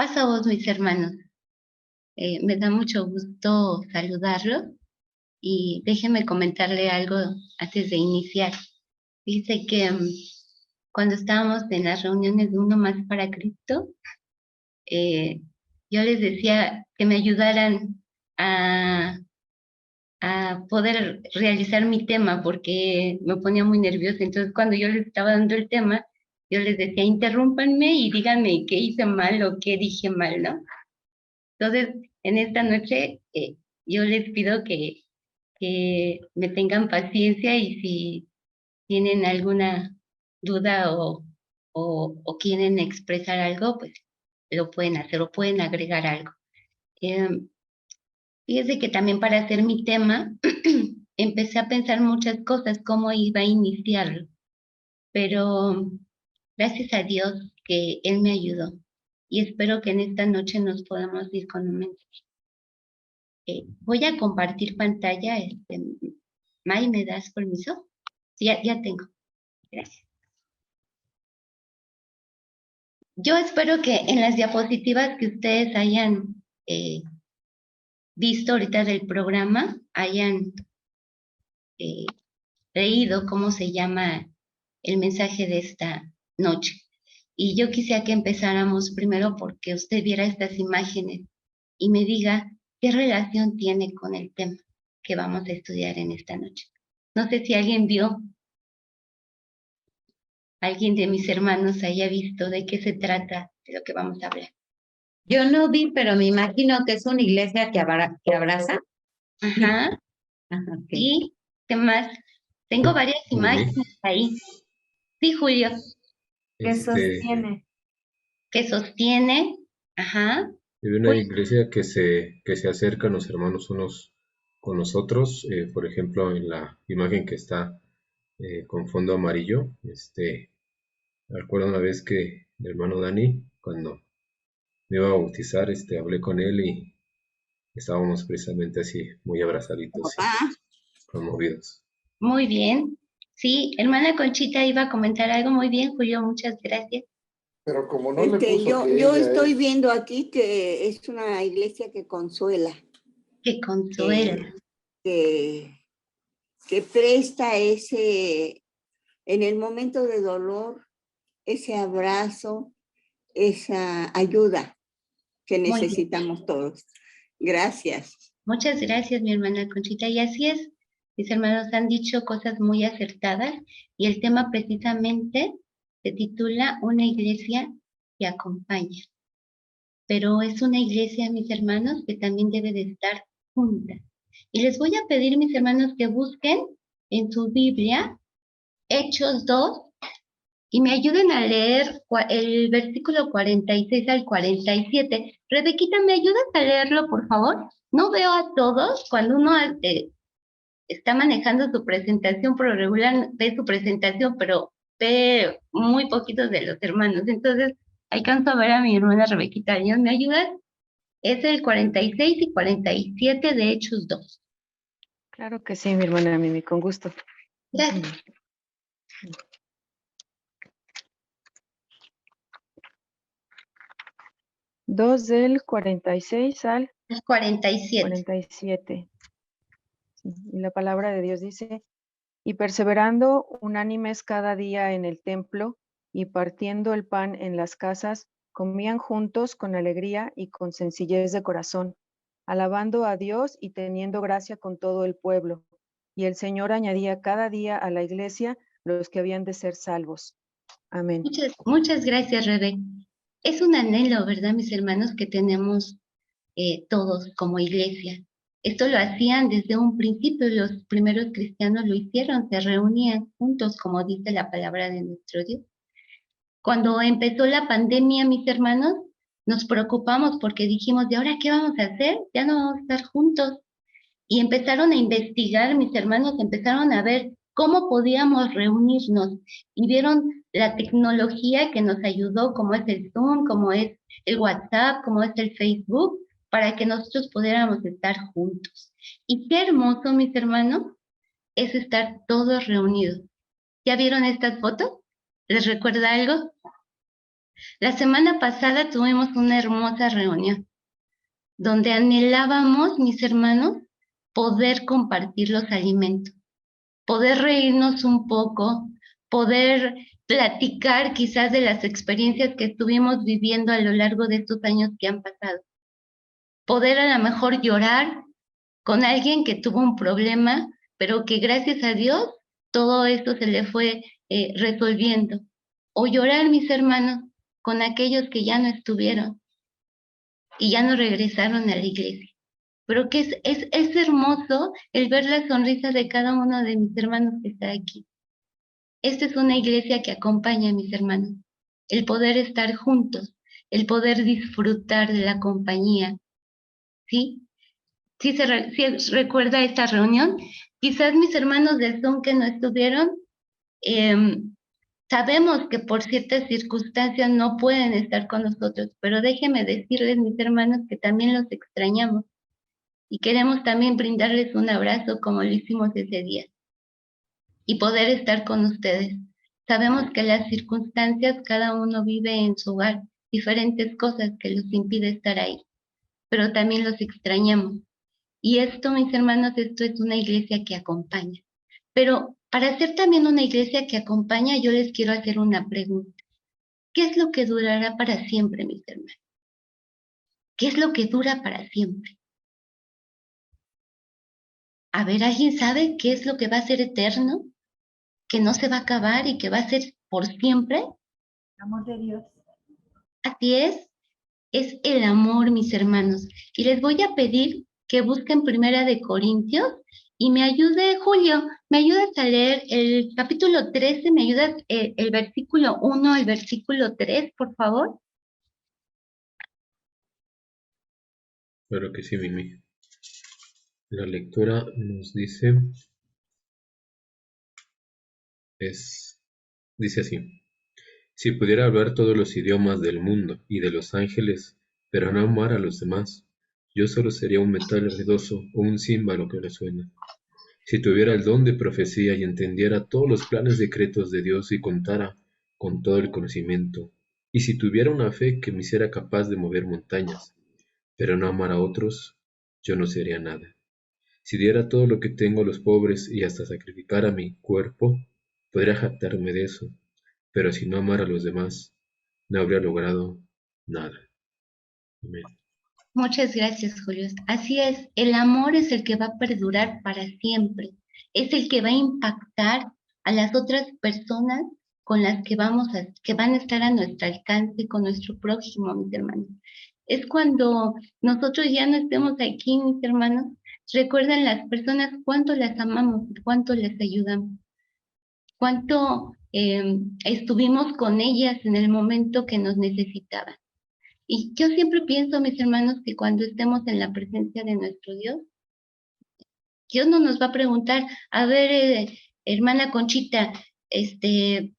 Pasa vos, mis hermanos. Me da mucho gusto saludarlo y déjeme comentarle algo antes de iniciar. Dice que cuando estábamos en las reuniones de Uno Más para Cristo, yo les decía que me ayudaran a, a poder realizar mi tema porque me ponía muy nerviosa. Entonces, cuando yo les estaba dando el tema, yo les decía, interrúmpanme y díganme qué hice mal o qué dije mal, ¿no? Entonces, en esta noche yo les pido que me tengan paciencia y si tienen alguna duda o quieren expresar algo, pues lo pueden hacer o pueden agregar algo. Eh, Fíjense que también para hacer mi tema empecé a pensar muchas cosas, cómo iba a iniciarlo, pero gracias a Dios que Él me ayudó y espero que en esta noche nos podamos ir con un mensaje. Voy a compartir pantalla. May, ¿me das permiso? Sí, ya tengo. Gracias. Yo espero que en las diapositivas que ustedes hayan visto ahorita del programa, hayan leído cómo se llama el mensaje de esta noche. Y yo quisiera que empezáramos primero porque usted viera estas imágenes y me diga qué relación tiene con el tema que vamos a estudiar en esta noche. No sé si alguien alguien de mis hermanos haya visto de qué se trata de lo que vamos a hablar. Yo no vi, pero me imagino que es una iglesia que abraza. Ajá. Ajá, okay. Sí, ¿qué más? Tengo varias imágenes ahí. Sí, Julio. Que sostiene. Que sostiene. Ajá. Hay una iglesia que se acercan los hermanos unos con nosotros. Por ejemplo, en la imagen que está con fondo amarillo, recuerdo una vez que mi hermano Dani, cuando me iba a bautizar, hablé con él y estábamos precisamente así, muy abrazaditos y conmovidos. Muy bien. Sí, hermana Conchita iba a comentar algo. Muy bien, Julio, muchas gracias. Pero como no le puso yo estoy viendo aquí que es una iglesia que consuela. Que consuela. Que presta en el momento de dolor, ese abrazo, esa ayuda que necesitamos todos. Gracias. Muchas gracias, mi hermana Conchita. Y así es, mis hermanos han dicho cosas muy acertadas y el tema precisamente se titula Una iglesia que acompaña. Pero es una iglesia, mis hermanos, que también debe de estar junta. Y les voy a pedir, mis hermanos, que busquen en su Biblia Hechos 2 y me ayuden a leer el versículo 46 al 47. Rebequita, ¿me ayudas a leerlo, por favor? No veo a todos. Cuando uno está manejando su presentación, por lo regular ve su presentación, pero ve muy poquitos de los hermanos. Entonces, alcanzo a ver a mi hermana Rebequita. ¿Me ayudas? Es el 46 y 47 de Hechos 2. Claro que sí, mi hermana Mimi, con gusto. Gracias. 2 del 46 al 47. 47. Sí, y la palabra de Dios dice, y perseverando unánimes cada día en el templo y partiendo el pan en las casas, comían juntos con alegría y con sencillez de corazón, alabando a Dios y teniendo gracia con todo el pueblo. Y el Señor añadía cada día a la iglesia los que habían de ser salvos. Amén. Muchas gracias, Rebe. Es un anhelo, ¿verdad, mis hermanos, que tenemos todos como iglesia? Esto lo hacían desde un principio, los primeros cristianos lo hicieron, se reunían juntos, como dice la palabra de nuestro Dios. Cuando empezó la pandemia, mis hermanos, nos preocupamos porque dijimos, ¿y ahora qué vamos a hacer? Ya no vamos a estar juntos. Y empezaron a investigar, mis hermanos, empezaron a ver cómo podíamos reunirnos y vieron la tecnología que nos ayudó, como es el Zoom, como es el WhatsApp, como es el Facebook, para que nosotros pudiéramos estar juntos. Y qué hermoso, mis hermanos, es estar todos reunidos. ¿Ya vieron estas fotos? ¿Les recuerda algo? La semana pasada tuvimos una hermosa reunión donde anhelábamos, mis hermanos, poder compartir los alimentos, poder reírnos un poco, poder platicar quizás de las experiencias que estuvimos viviendo a lo largo de estos años que han pasado. Poder a lo mejor llorar con alguien que tuvo un problema, pero que gracias a Dios todo esto se le fue resolviendo. O llorar, mis hermanos, con aquellos que ya no estuvieron y ya no regresaron a la iglesia. Pero que es hermoso el ver la sonrisa de cada uno de mis hermanos que está aquí. Esta es una iglesia que acompaña a mis hermanos. El poder estar juntos, el poder disfrutar de la compañía. ¿Sí? ¿Sí recuerda esta reunión? Quizás mis hermanos de Zoom que no estuvieron, sabemos que por ciertas circunstancias no pueden estar con nosotros, pero déjenme decirles, mis hermanos, que también los extrañamos y queremos también brindarles un abrazo como lo hicimos ese día y poder estar con ustedes. Sabemos que las circunstancias, cada uno vive en su hogar diferentes cosas que los impide estar ahí, pero también los extrañamos. Y esto, mis hermanos, esto es una iglesia que acompaña. Pero para ser también una iglesia que acompaña, yo les quiero hacer una pregunta. ¿Qué es lo que durará para siempre, mis hermanos? ¿Qué es lo que dura para siempre? A ver, ¿alguien sabe qué es lo que va a ser eterno? ¿Que no se va a acabar y que va a ser por siempre? El amor de Dios. Así es el amor, mis hermanos. Y les voy a pedir que busquen Primera de Corintios y me ayude, Julio, me ayudas a leer el capítulo 13, me ayudas el versículo 1 al versículo 3, por favor. Claro que sí, Mimi. La lectura nos dice, dice así: si pudiera hablar todos los idiomas del mundo y de los ángeles, pero no amar a los demás, yo solo sería un metal ruidoso o un címbalo que resuena. Si tuviera el don de profecía y entendiera todos los planes secretos de Dios y contara con todo el conocimiento, y si tuviera una fe que me hiciera capaz de mover montañas, pero no amar a otros, yo no sería nada. Si diera todo lo que tengo a los pobres y hasta sacrificara mi cuerpo, podría jactarme de eso, pero si no amara a los demás, no habría logrado nada. Amén. Muchas gracias, Julio. Así es, el amor es el que va a perdurar para siempre. Es el que va a impactar a las otras personas con las que que van a estar a nuestro alcance, con nuestro prójimo, mis hermanos. Es cuando nosotros ya no estemos aquí, mis hermanos, recuerden las personas cuánto las amamos, cuánto les ayudamos, cuánto estuvimos con ellas en el momento que nos necesitaban. Y yo siempre pienso, mis hermanos, que cuando estemos en la presencia de nuestro Dios, Dios no nos va a preguntar, a ver, hermana Conchita, ¿te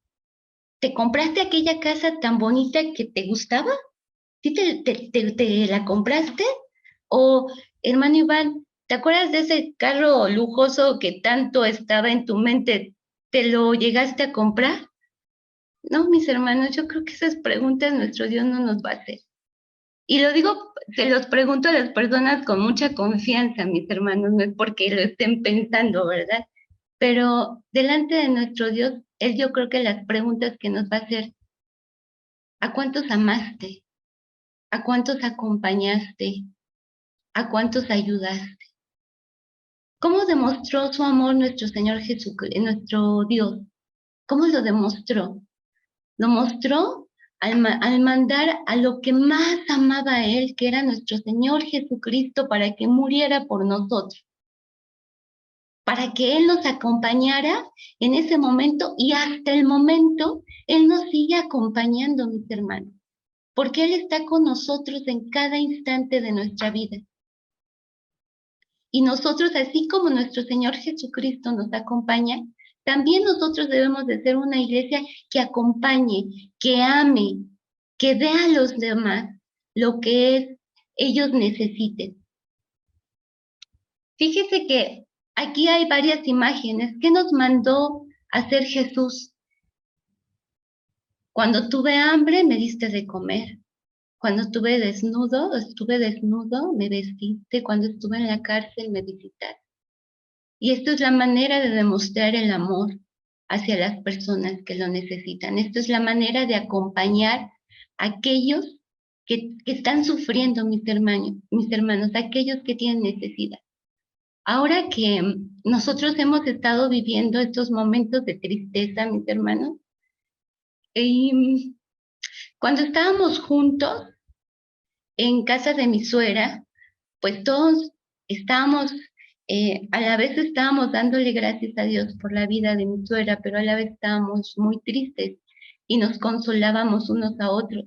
compraste aquella casa tan bonita que te gustaba? ¿Sí te la compraste? O, hermano Iván, ¿te acuerdas de ese carro lujoso que tanto estaba en tu mente? ¿Te lo llegaste a comprar? No, mis hermanos, yo creo que esas preguntas nuestro Dios no nos va a hacer. Y lo digo, se los pregunto a las personas con mucha confianza, mis hermanos, no es porque lo estén pensando, ¿verdad? Pero delante de nuestro Dios, Él yo creo que las preguntas que nos va a hacer, ¿a cuántos amaste? ¿A cuántos acompañaste? ¿A cuántos ayudaste? ¿Cómo demostró su amor nuestro Señor Jesucristo, nuestro Dios? ¿Cómo lo demostró? Lo mostró al mandar a lo que más amaba a Él, que era nuestro Señor Jesucristo, para que muriera por nosotros, para que Él nos acompañara en ese momento y hasta el momento Él nos sigue acompañando, mis hermanos, porque Él está con nosotros en cada instante de nuestra vida. Y nosotros, así como nuestro Señor Jesucristo nos acompaña, también nosotros debemos de ser una iglesia que acompañe, que ame, que dé a los demás lo que ellos necesiten. Fíjese que aquí hay varias imágenes. ¿Qué nos mandó a hacer Jesús? Cuando tuve hambre, me diste de comer. Cuando estuve desnudo, me vestiste. Cuando estuve en la cárcel, me visitaste. Y esto es la manera de demostrar el amor hacia las personas que lo necesitan. Esto es la manera de acompañar a aquellos que están sufriendo, mis hermanos, aquellos que tienen necesidad. Ahora que nosotros hemos estado viviendo estos momentos de tristeza, mis hermanos, y cuando estábamos juntos en casa de mi suegra, pues todos estábamos, a la vez estábamos dándole gracias a Dios por la vida de mi suegra, pero a la vez estábamos muy tristes y nos consolábamos unos a otros.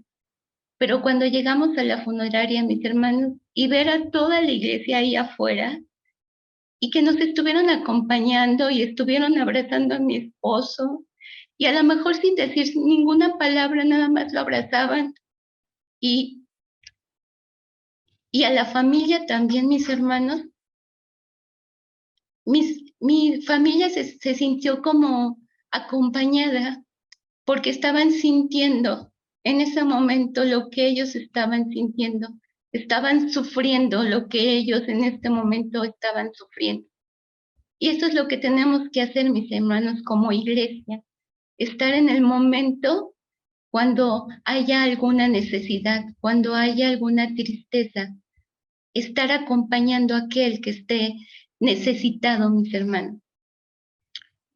Pero cuando llegamos a la funeraria, mis hermanos, y ver a toda la iglesia ahí afuera, y que nos estuvieron acompañando y estuvieron abrazando a mi esposo, y a lo mejor sin decir ninguna palabra, nada más lo abrazaban, y a la familia también, mis hermanos, mi familia se sintió como acompañada, porque estaban sintiendo en ese momento lo que ellos estaban sintiendo, estaban sufriendo lo que ellos en este momento estaban sufriendo. Y eso es lo que tenemos que hacer, mis hermanos, como iglesia, estar en el momento cuando haya alguna necesidad, cuando haya alguna tristeza, estar acompañando a aquel que esté necesitado, mis hermanos.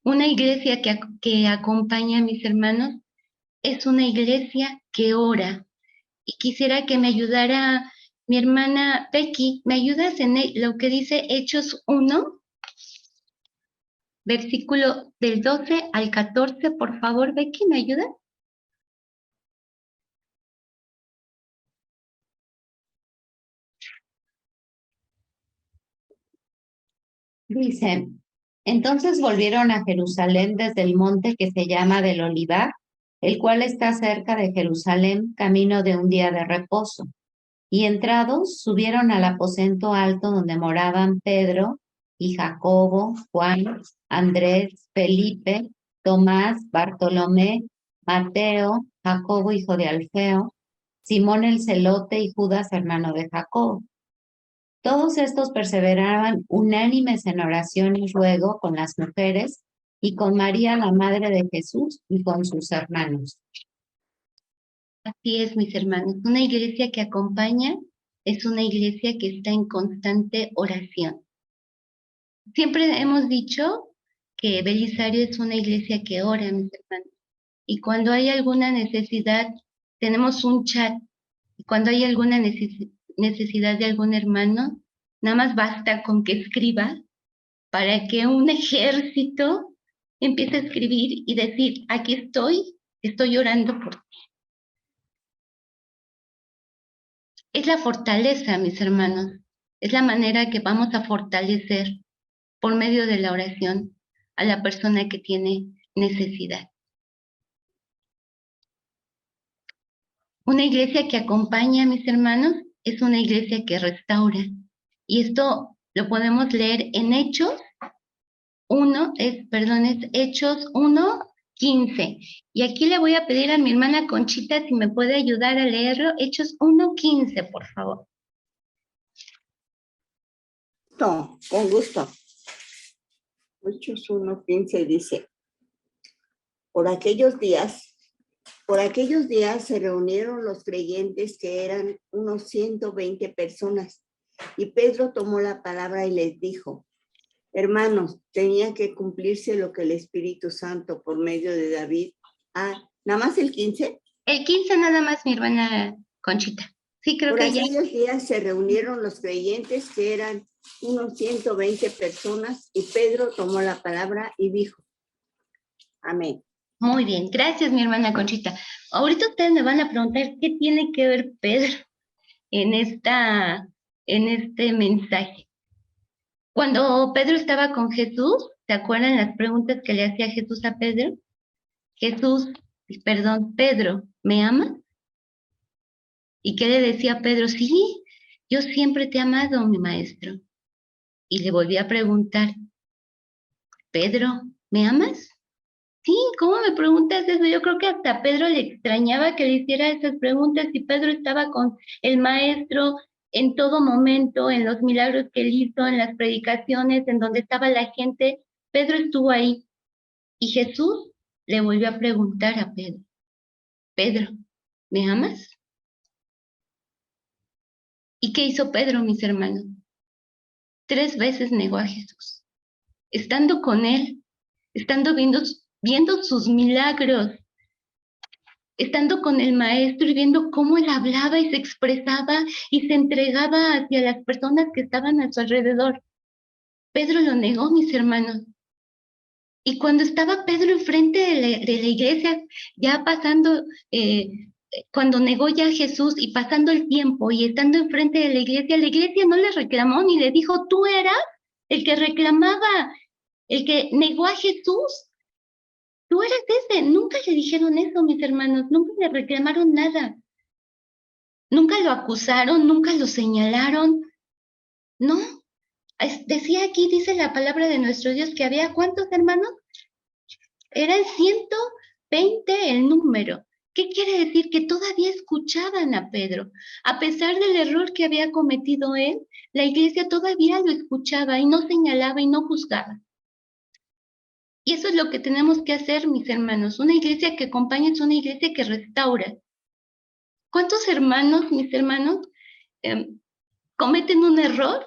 Una iglesia que acompaña a mis hermanos es una iglesia que ora. Y quisiera que me ayudara mi hermana Becky. ¿Me ayudas en lo que dice Hechos 1? Versículo del 12 al 14, por favor, Becky, ¿me ayudas? Dice, entonces volvieron a Jerusalén desde el monte que se llama del Olivar, el cual está cerca de Jerusalén, camino de un día de reposo. Y entrados, subieron al aposento alto donde moraban Pedro y Jacobo, Juan, Andrés, Felipe, Tomás, Bartolomé, Mateo, Jacobo, hijo de Alfeo, Simón el celote y Judas, hermano de Jacobo. Todos estos perseveraban unánimes en oración y ruego con las mujeres y con María, la madre de Jesús, y con sus hermanos. Así es, mis hermanos. Una iglesia que acompaña es una iglesia que está en constante oración. Siempre hemos dicho que Belisario es una iglesia que ora, mis hermanos. Y cuando hay alguna necesidad, tenemos un chat. Y cuando hay alguna necesidad de algún hermano, nada más basta con que escriba para que un ejército empiece a escribir y decir, aquí estoy orando por ti. Es la fortaleza, mis hermanos. Es la manera que vamos a fortalecer por medio de la oración a la persona que tiene necesidad. Una iglesia que acompaña, mis hermanos, es una iglesia que restaura. Y esto lo podemos leer en Hechos 1:15. Y aquí le voy a pedir a mi hermana Conchita si me puede ayudar a leerlo. Hechos 1:15, por favor. No, con gusto. Hechos 1:15 dice, por aquellos días se reunieron los creyentes, que eran unos 120 personas, y Pedro tomó la palabra y les dijo, hermanos, tenía que cumplirse lo que el Espíritu Santo por medio de David. ¿Nada más el 15? El 15 nada más, mi hermana Conchita. Sí, creo que ya. Por aquellos días se reunieron los creyentes, que eran unos 120 personas, y Pedro tomó la palabra y dijo, amén. Muy bien, gracias, mi hermana Conchita. Ahorita ustedes me van a preguntar qué tiene que ver Pedro en este mensaje. Cuando Pedro estaba con Jesús, ¿se acuerdan las preguntas que le hacía Jesús a Pedro? Pedro, ¿me amas? ¿Y qué le decía Pedro? Sí, yo siempre te he amado, mi maestro. Y le volví a preguntar, Pedro, ¿me amas? Sí, ¿cómo me preguntas eso? Yo creo que hasta a Pedro le extrañaba que le hiciera esas preguntas y Pedro estaba con el maestro en todo momento, en los milagros que él hizo, en las predicaciones, en donde estaba la gente. Pedro estuvo ahí y Jesús le volvió a preguntar a Pedro, Pedro, ¿me amas? ¿Y qué hizo Pedro, mis hermanos? 3 veces negó a Jesús, estando con él, estando viendo sus milagros, estando con el maestro y viendo cómo él hablaba y se expresaba y se entregaba hacia las personas que estaban a su alrededor. Pedro lo negó, mis hermanos. Y cuando estaba Pedro enfrente de la iglesia, ya pasando, cuando negó ya a Jesús y pasando el tiempo y estando enfrente de la iglesia no le reclamó ni le dijo, tú eras el que reclamaba, el que negó a Jesús. Tú eres ese. Nunca le dijeron eso, mis hermanos, nunca le reclamaron nada. Nunca lo acusaron, nunca lo señalaron. No. Decía aquí, dice la palabra de nuestro Dios, que había ¿cuántos hermanos? Eran 120 el número. ¿Qué quiere decir? Que todavía escuchaban a Pedro. A pesar del error que había cometido él, la iglesia todavía lo escuchaba y no señalaba y no juzgaba. Y eso es lo que tenemos que hacer, mis hermanos. Una iglesia que acompaña es una iglesia que restaura. ¿Cuántos hermanos, mis hermanos, cometen un error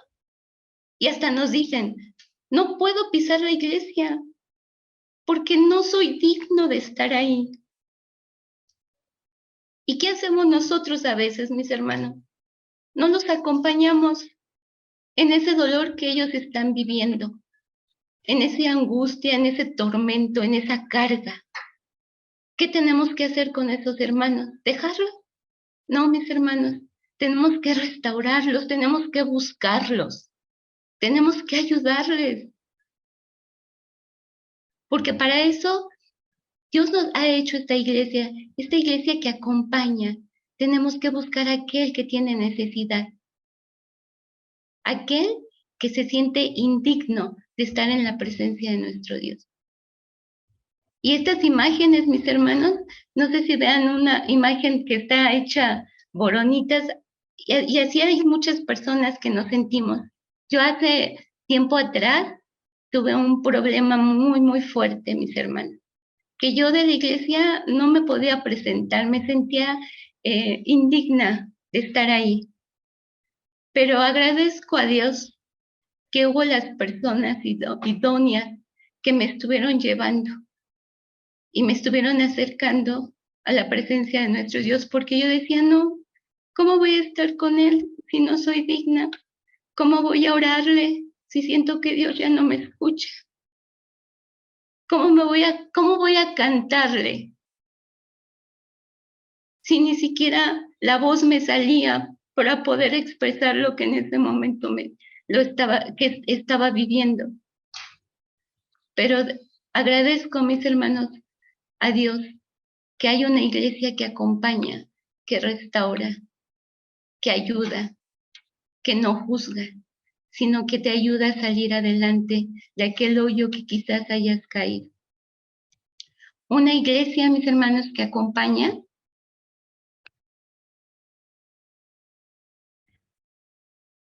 y hasta nos dicen, no puedo pisar la iglesia porque no soy digno de estar ahí? ¿Y qué hacemos nosotros a veces, mis hermanos? No los acompañamos en ese dolor que ellos están viviendo, en esa angustia, en ese tormento, en esa carga. ¿Qué tenemos que hacer con esos hermanos? ¿Dejarlos? No, mis hermanos, tenemos que restaurarlos, tenemos que buscarlos, tenemos que ayudarles. Porque para eso Dios nos ha hecho esta iglesia que acompaña. Tenemos que buscar a aquel que tiene necesidad, aquel que se siente indigno de estar en la presencia de nuestro Dios. Y estas imágenes, mis hermanos, no sé si vean una imagen que está hecha boronitas, y así hay muchas personas que nos sentimos. Yo hace tiempo atrás tuve un problema muy, muy fuerte, mis hermanos, que yo de la iglesia no me podía presentar, me sentía indigna de estar ahí. Pero agradezco a Dios que hubo las personas idóneas que me estuvieron llevando y me estuvieron acercando a la presencia de nuestro Dios, porque yo decía, no, ¿cómo voy a estar con Él si no soy digna? ¿Cómo voy a orarle si siento que Dios ya no me escucha? ¿Cómo voy a cantarle si ni siquiera la voz me salía para poder expresar lo que en ese momento estaba viviendo? Pero agradezco, mis hermanos, a Dios que hay una iglesia que acompaña, que restaura, que ayuda, que no juzga, sino que te ayuda a salir adelante de aquel hoyo que quizás hayas caído. Una iglesia, mis hermanos, que acompaña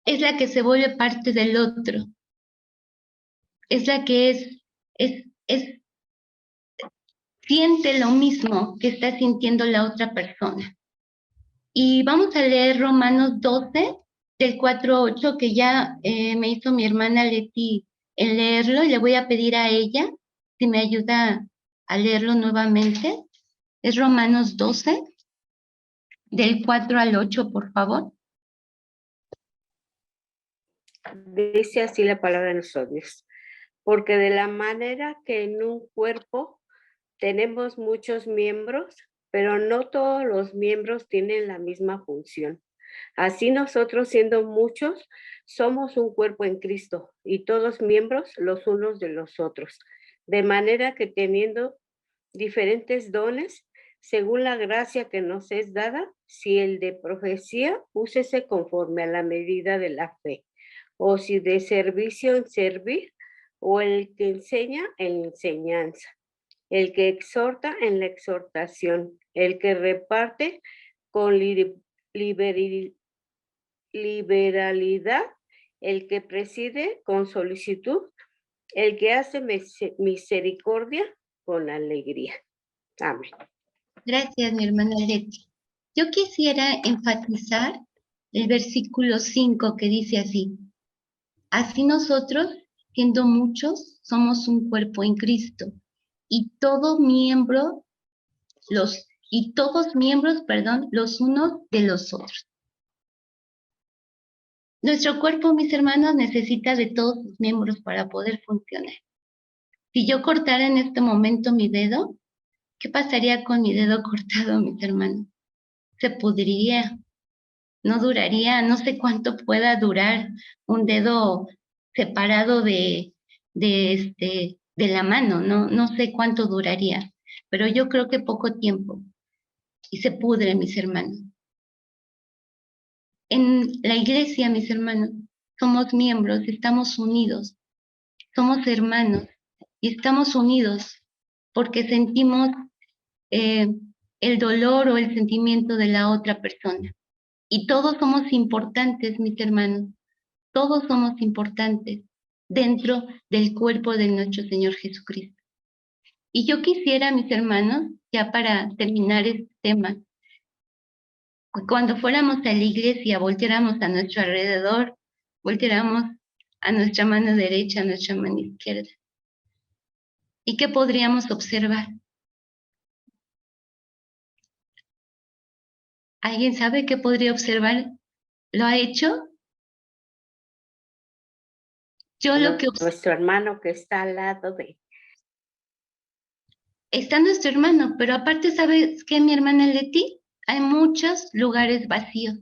es la que se vuelve parte del otro, es la que siente lo mismo que está sintiendo la otra persona. Y vamos a leer Romanos 12, del 4 a 8, que ya me hizo mi hermana Leti en leerlo, y le voy a pedir a ella si me ayuda a leerlo nuevamente. Es Romanos 12, del 4 al 8, por favor. Dice así la palabra de nuestro Dios. Porque de la manera que en un cuerpo tenemos muchos miembros, pero no todos los miembros tienen la misma función. Así nosotros, siendo muchos, somos un cuerpo en Cristo y todos miembros los unos de los otros. De manera que teniendo diferentes dones, según la gracia que nos es dada, si el de profecía, úsese conforme a la medida de la fe, o si de servicio en servir, o el que enseña en enseñanza. el que exhorta en la exhortación, el que reparte con liberalidad, el que preside con solicitud, el que hace misericordia con alegría. Amén. Gracias, mi hermana Leti. Yo quisiera enfatizar el versículo 5 que dice así: así nosotros, siendo muchos, somos un cuerpo en Cristo, y todos miembros, los unos de los otros. Nuestro cuerpo, mis hermanos, necesita de todos sus miembros para poder funcionar. Si yo cortara en este momento mi dedo, ¿qué pasaría con mi dedo cortado, mis hermanos? Se pudriría, no duraría, no sé cuánto pueda durar un dedo separado de la mano, no sé cuánto duraría, pero yo creo que poco tiempo, y se pudre, mis hermanos. En la iglesia, mis hermanos, somos miembros, estamos unidos, somos hermanos, y estamos unidos porque sentimos el dolor o el sentimiento de la otra persona. Y todos somos importantes, mis hermanos, todos somos importantes dentro del cuerpo de nuestro Señor Jesucristo. Y yo quisiera, mis hermanos, ya para terminar este tema, cuando fuéramos a la iglesia, volteáramos a nuestro alrededor, volteáramos a nuestra mano derecha, a nuestra mano izquierda. ¿Y qué podríamos observar? ¿Alguien sabe qué podría observar? ¿Lo ha hecho? Yo lo que nuestro hermano que está al lado de... Está nuestro hermano, pero aparte, ¿sabes qué, mi hermana Leti? Hay muchos lugares vacíos.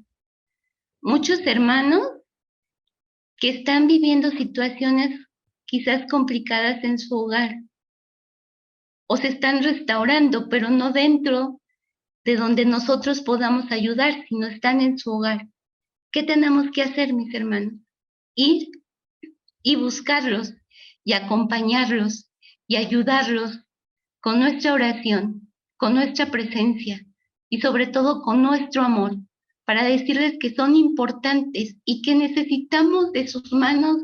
Muchos hermanos que están viviendo situaciones quizás complicadas en su hogar. O se están restaurando, pero no dentro de donde nosotros podamos ayudar, sino están en su hogar. ¿Qué tenemos que hacer, mis hermanos? Ir y buscarlos y acompañarlos y ayudarlos con nuestra oración, con nuestra presencia y sobre todo con nuestro amor, para decirles que son importantes y que necesitamos de sus manos,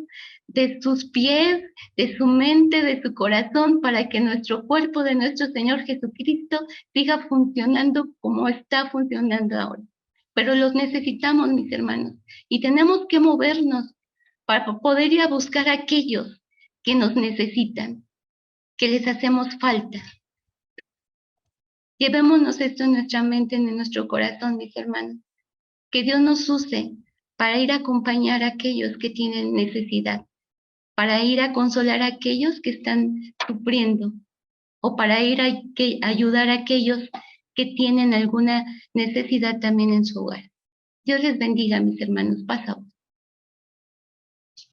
de sus pies, de su mente, de su corazón, para que nuestro cuerpo de nuestro Señor Jesucristo siga funcionando como está funcionando ahora. Pero los necesitamos, mis hermanos, y tenemos que movernos para poder ir a buscar a aquellos que nos necesitan, que les hacemos falta. Llevémonos esto en nuestra mente, en nuestro corazón, mis hermanos. Que Dios nos use para ir a acompañar a aquellos que tienen necesidad, para ir a consolar a aquellos que están sufriendo, o para ir a ayudar a aquellos que tienen alguna necesidad también en su hogar. Dios les bendiga, mis hermanos. Pasa.